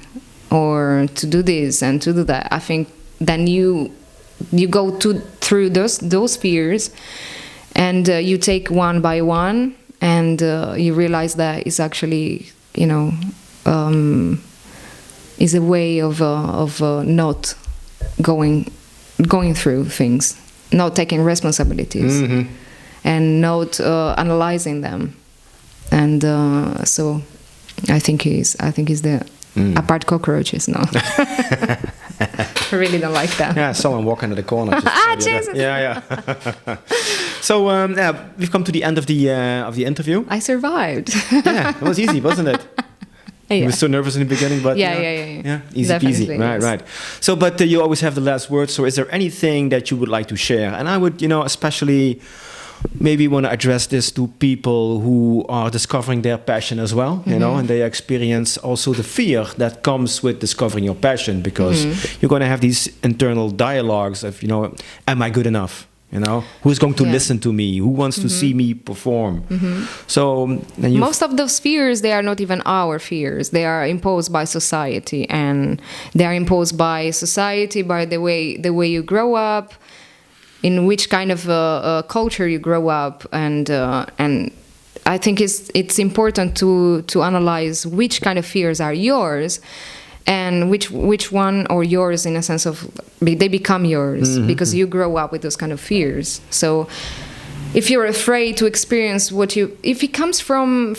A: or to do this and to do that, I think then you go through those fears, and you take one by one, and you realize that it's actually, is a way of not going through things, not taking responsibilities, and not analyzing them, and so I think he's the apart cockroaches. No, I really don't like that.
B: Yeah, someone walking in the corner.
A: Jesus!
B: Yeah. So we've come to the end of the interview.
A: I survived.
B: Yeah, it was easy, wasn't it?
A: Yeah.
B: You were so nervous in the beginning, but
A: yeah.
B: Easy
A: Definitely,
B: peasy.
A: yes.
B: Right. So, but you always have the last word. So, is there anything that you would like to share? And I would, especially maybe want to address this to people who are discovering their passion as well, and they experience also the fear that comes with discovering your passion, because you're going to have these internal dialogues of, am I good enough? Who's going to listen to me? Who wants to see me perform? So
A: most of those fears, they are not even our fears. They are imposed by society, and they are imposed by society by the way you grow up, in which kind of culture you grow up, and I think it's important to analyze which kind of fears are yours, and which one are yours in a sense of they become yours because you grow up with those kind of fears. So if you're afraid to experience if it comes from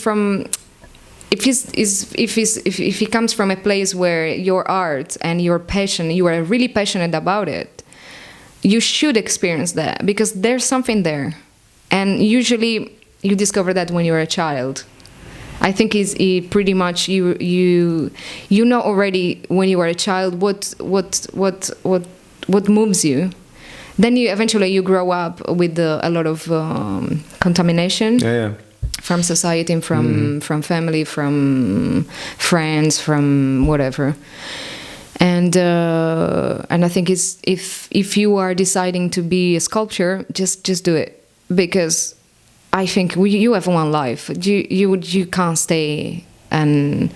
A: if it comes from a place where your art and your passion, you are really passionate about it, you should experience that, because there's something there, and usually you discover that when you're a child. I think is pretty much you know already when you are a child what moves you. Then you eventually grow up with a lot of contamination from society and from family, from friends, from whatever. And I think if you are deciding to be a sculptor, just do it, because I think you have one life. You can't stay, and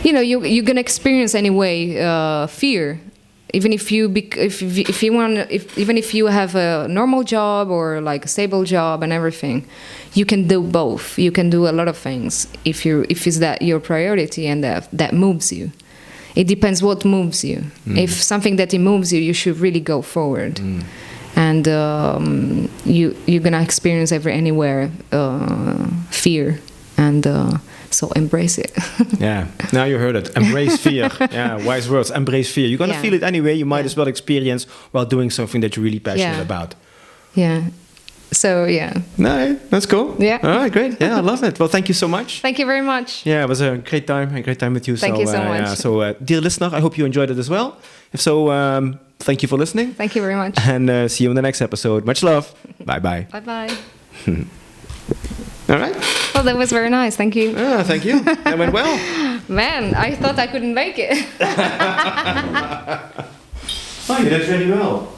A: you're gonna experience anyway fear, even if you have a normal job or like a stable job and everything. You can do both. You can do a lot of things if it's that your priority and that moves you. It depends what moves you. If something that moves you, you should really go forward. And you're gonna experience anywhere fear, and so embrace it.
B: Yeah, now you heard it. Embrace fear. Yeah, wise words. Embrace fear. You're gonna feel it anyway. You might as well experience while doing something that you're really passionate about.
A: Yeah. So
B: No, that's cool.
A: Yeah.
B: All right, great. Yeah, I love it. Well, thank you so much.
A: Thank you very much.
B: Yeah, it was a great time with you.
A: Thank you so much.
B: Yeah, so, dear listener, I hope you enjoyed it as well. If so, thank you for listening.
A: Thank you very much.
B: And see you in the next episode. Much love. Bye-bye.
A: Bye-bye.
B: All right.
A: Well, that was very nice. Thank you.
B: Thank you. That went well.
A: Man, I thought I couldn't make it.
B: Oh, you did very well.